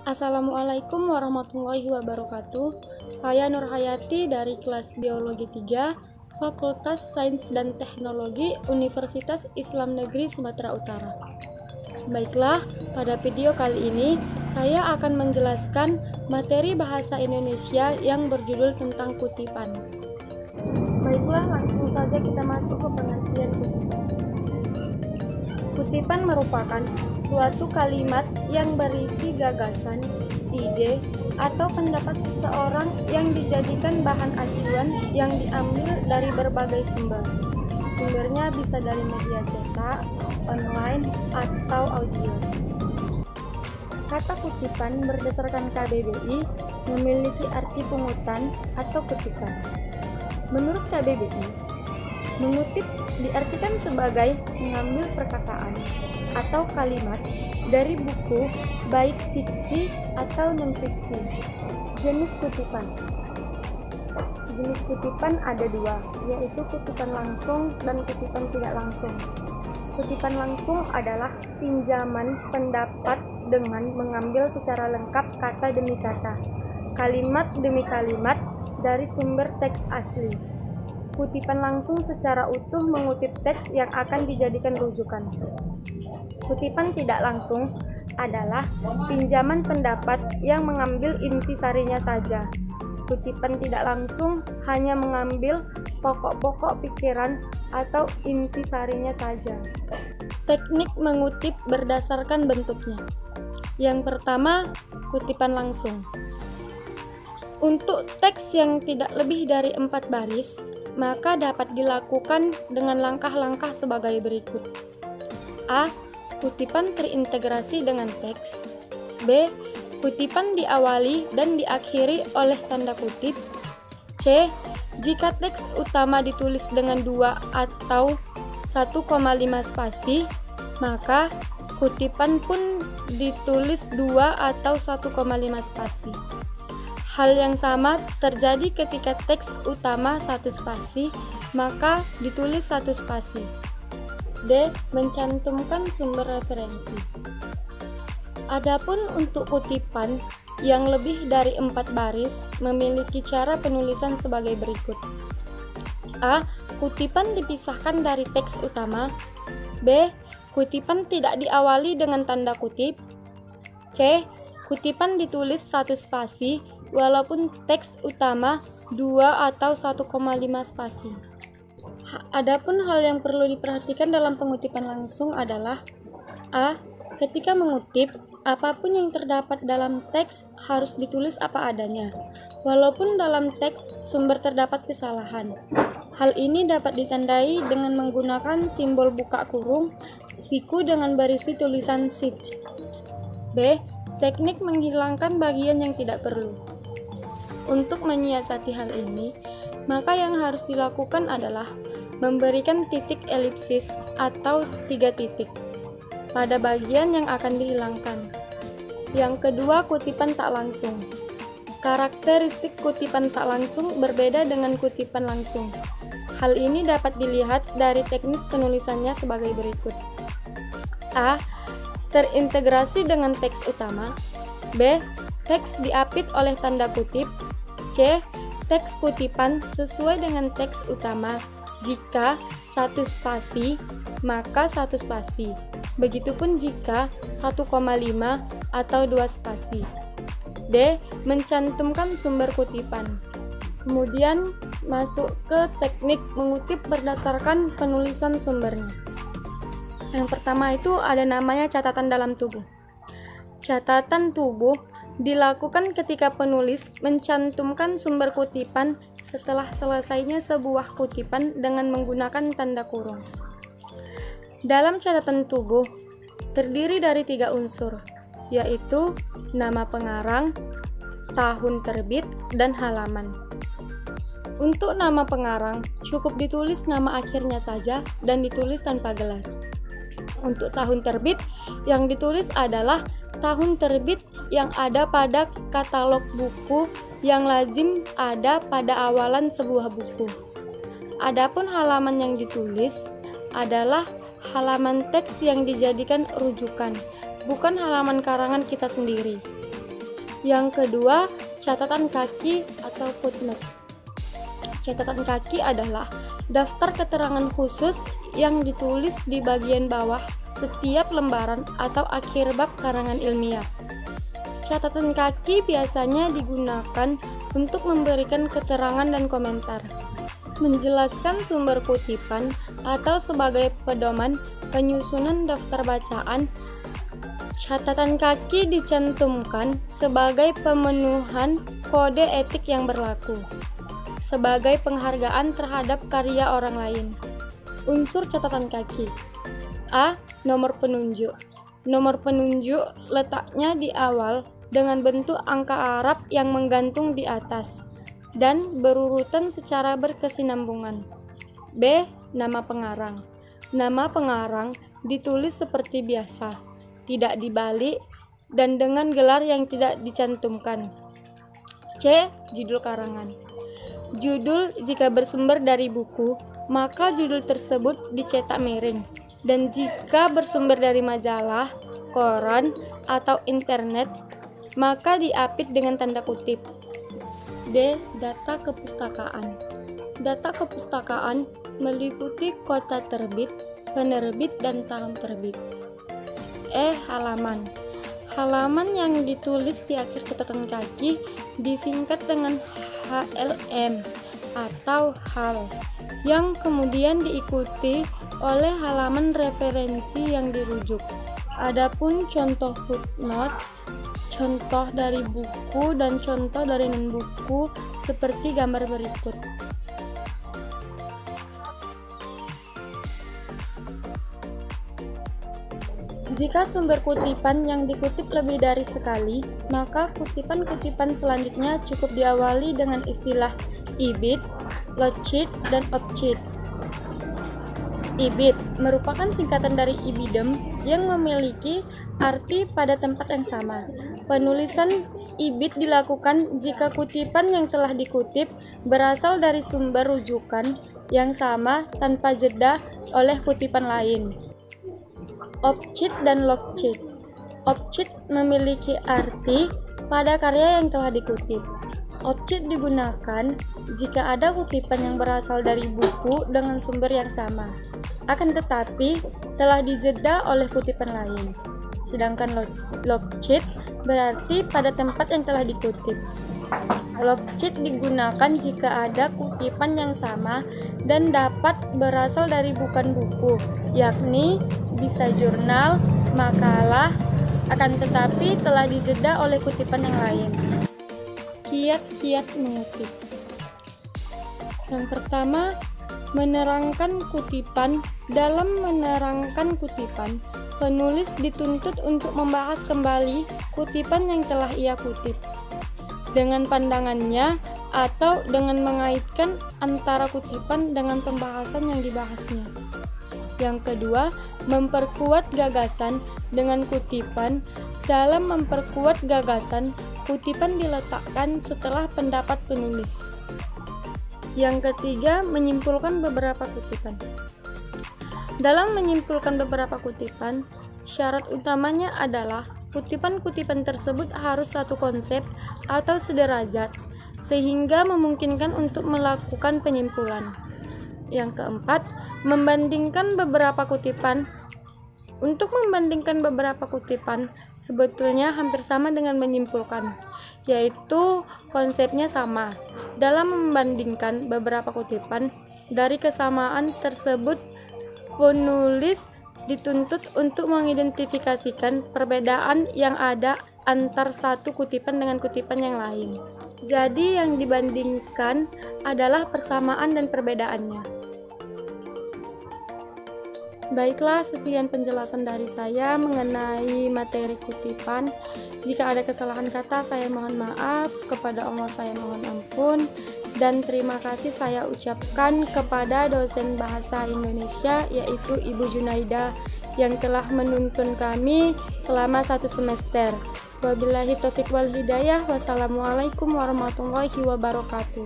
Assalamualaikum warahmatullahi wabarakatuh. Saya Nur Hayati dari kelas Biologi 3, Fakultas Sains dan Teknologi Universitas Islam Negeri Sumatera Utara. Baiklah, pada video kali ini saya akan menjelaskan materi bahasa Indonesia yang berjudul tentang kutipan. Baiklah, langsung saja kita masuk ke pengertian kutipan. Kutipan merupakan suatu kalimat yang berisi gagasan, ide, atau pendapat seseorang yang dijadikan bahan acuan yang diambil dari berbagai sumber. Sumbernya bisa dari media cetak, online, atau audio. Kata kutipan berdasarkan KBBI memiliki arti pungutan atau kutipan. Menurut KBBI, mengutip diartikan sebagai mengambil perkataan atau kalimat dari buku, baik fiksi atau non-fiksi. Jenis kutipan. Jenis kutipan ada dua, yaitu kutipan langsung dan kutipan tidak langsung. Kutipan langsung adalah pinjaman pendapat dengan mengambil secara lengkap kata demi kata, kalimat demi kalimat dari sumber teks asli. Kutipan langsung secara utuh mengutip teks yang akan dijadikan rujukan. Kutipan tidak langsung adalah pinjaman pendapat yang mengambil intisarinya saja. Kutipan tidak langsung hanya mengambil pokok-pokok pikiran atau intisarinya saja. Teknik mengutip berdasarkan bentuknya. Yang pertama, kutipan langsung. Untuk teks yang tidak lebih dari 4 baris, maka dapat dilakukan dengan langkah-langkah sebagai berikut. A. Kutipan terintegrasi dengan teks. B. Kutipan diawali dan diakhiri oleh tanda kutip. C. Jika teks utama ditulis dengan 2 atau 1,5 spasi, maka kutipan pun ditulis 2 atau 1,5 spasi. Hal yang sama terjadi ketika teks utama 1 spasi, maka ditulis 1 spasi. D. Mencantumkan sumber referensi. Adapun untuk kutipan yang lebih dari 4 baris memiliki cara penulisan sebagai berikut. A. Kutipan dipisahkan dari teks utama. B. Kutipan tidak diawali dengan tanda kutip. C. Kutipan ditulis 1 spasi walaupun teks utama 2 atau 1,5 spasi. Adapun hal yang perlu diperhatikan dalam pengutipan langsung adalah A. Ketika mengutip, apapun yang terdapat dalam teks harus ditulis apa adanya, walaupun dalam teks sumber terdapat kesalahan. Hal ini dapat ditandai dengan menggunakan simbol buka kurung, siku dengan berisi tulisan sich. B. Teknik menghilangkan bagian yang tidak perlu. Untuk menyiasati hal ini, maka yang harus dilakukan adalah memberikan titik elipsis atau 3 titik pada bagian yang akan dihilangkan. Yang kedua, kutipan tak langsung. Karakteristik kutipan tak langsung berbeda dengan kutipan langsung. Hal ini dapat dilihat dari teknis penulisannya sebagai berikut. A. Terintegrasi dengan teks utama. B. Teks diapit oleh tanda kutip. C. Teks kutipan sesuai dengan teks utama. Jika 1 spasi, maka 1 spasi. Begitupun jika 1,5 atau 2 spasi. D. Mencantumkan sumber kutipan. Kemudian masuk ke teknik mengutip berdasarkan penulisan sumbernya. Yang pertama itu ada namanya catatan dalam tubuh. Catatan tubuh dilakukan ketika penulis mencantumkan sumber kutipan setelah selesainya sebuah kutipan dengan menggunakan tanda kurung. Dalam catatan tubuh terdiri dari 3 unsur, yaitu nama pengarang, tahun terbit, dan halaman. Untuk nama pengarang, cukup ditulis nama akhirnya saja dan ditulis tanpa gelar. Untuk tahun terbit, yang ditulis adalah tahun terbit yang ada pada katalog buku yang lazim ada pada awalan sebuah buku. Adapun halaman yang ditulis adalah halaman teks yang dijadikan rujukan, bukan halaman karangan kita sendiri. Yang kedua, catatan kaki atau footnote. Catatan kaki adalah daftar keterangan khusus yang ditulis di bagian bawah setiap lembaran atau akhir bab karangan ilmiah. Catatan kaki biasanya digunakan untuk memberikan keterangan dan komentar, menjelaskan sumber kutipan, atau sebagai pedoman penyusunan daftar bacaan. Catatan kaki dicantumkan sebagai pemenuhan kode etik yang berlaku, sebagai penghargaan terhadap karya orang lain. Unsur catatan kaki. A. Nomor penunjuk. Nomor penunjuk letaknya di awal dengan bentuk angka Arab yang menggantung di atas dan berurutan secara berkesinambungan. B. Nama pengarang. Nama pengarang ditulis seperti biasa, tidak dibalik, dan dengan gelar yang tidak dicantumkan. C. Judul karangan. Judul jika bersumber dari buku, maka judul tersebut dicetak miring, dan jika bersumber dari majalah, koran, atau internet, maka diapit dengan tanda kutip. D. Data kepustakaan. Data kepustakaan meliputi kota terbit, penerbit, dan tahun terbit. E. Halaman. Halaman yang ditulis di akhir catatan kaki disingkat dengan HLM atau hal, yang kemudian diikuti oleh halaman referensi yang dirujuk. Adapun contoh footnote, contoh dari buku dan contoh dari non-buku seperti gambar berikut. Jika sumber kutipan yang dikutip lebih dari sekali, maka kutipan-kutipan selanjutnya cukup diawali dengan istilah ibid, load-sheet, dan opt-sheet. Ibid merupakan singkatan dari ibidem yang memiliki arti pada tempat yang sama. Penulisan ibid dilakukan jika kutipan yang telah dikutip berasal dari sumber rujukan yang sama tanpa jeda oleh kutipan lain. Opt-sheet dan log-sheet. Opt-sheet memiliki arti pada karya yang telah dikutip. Opt-sheet digunakan jika ada kutipan yang berasal dari buku dengan sumber yang sama, akan tetapi telah dijeda oleh kutipan lain. Sedangkan log-sheet berarti pada tempat yang telah dikutip. Log-sheet digunakan jika ada kutipan yang sama dan dapat berasal dari bukan buku, yakni bisa jurnal, makalah, akan tetapi telah dijeda oleh kutipan yang lain. Kiat-kiat mengutip. Yang pertama, menerangkan kutipan. Dalam menerangkan kutipan, penulis dituntut untuk membahas kembali kutipan yang telah ia kutip dengan pandangannya atau dengan mengaitkan antara kutipan dengan pembahasan yang dibahasnya. Yang kedua, memperkuat gagasan dengan kutipan. Dalam memperkuat gagasan, kutipan diletakkan setelah pendapat penulis. Yang ketiga, menyimpulkan beberapa kutipan. Dalam menyimpulkan beberapa kutipan, syarat utamanya adalah kutipan-kutipan tersebut harus satu konsep atau sederajat, sehingga memungkinkan untuk melakukan penyimpulan. Yang keempat, membandingkan beberapa kutipan. Untuk membandingkan beberapa kutipan sebetulnya hampir sama dengan menyimpulkan, yaitu konsepnya sama. Dalam membandingkan beberapa kutipan, dari kesamaan tersebut penulis dituntut untuk mengidentifikasikan perbedaan yang ada antar satu kutipan dengan kutipan yang lain. Jadi yang dibandingkan adalah persamaan dan perbedaannya. Baiklah, sekian penjelasan dari saya mengenai materi kutipan. Jika ada kesalahan kata, saya mohon maaf. Kepada Allah saya mohon ampun. Dan terima kasih saya ucapkan kepada dosen Bahasa Indonesia, yaitu Ibu Junaida, yang telah menuntun kami selama 1 semester. Wabillahi taufiq wal hidayah. Wassalamualaikum warahmatullahi wabarakatuh.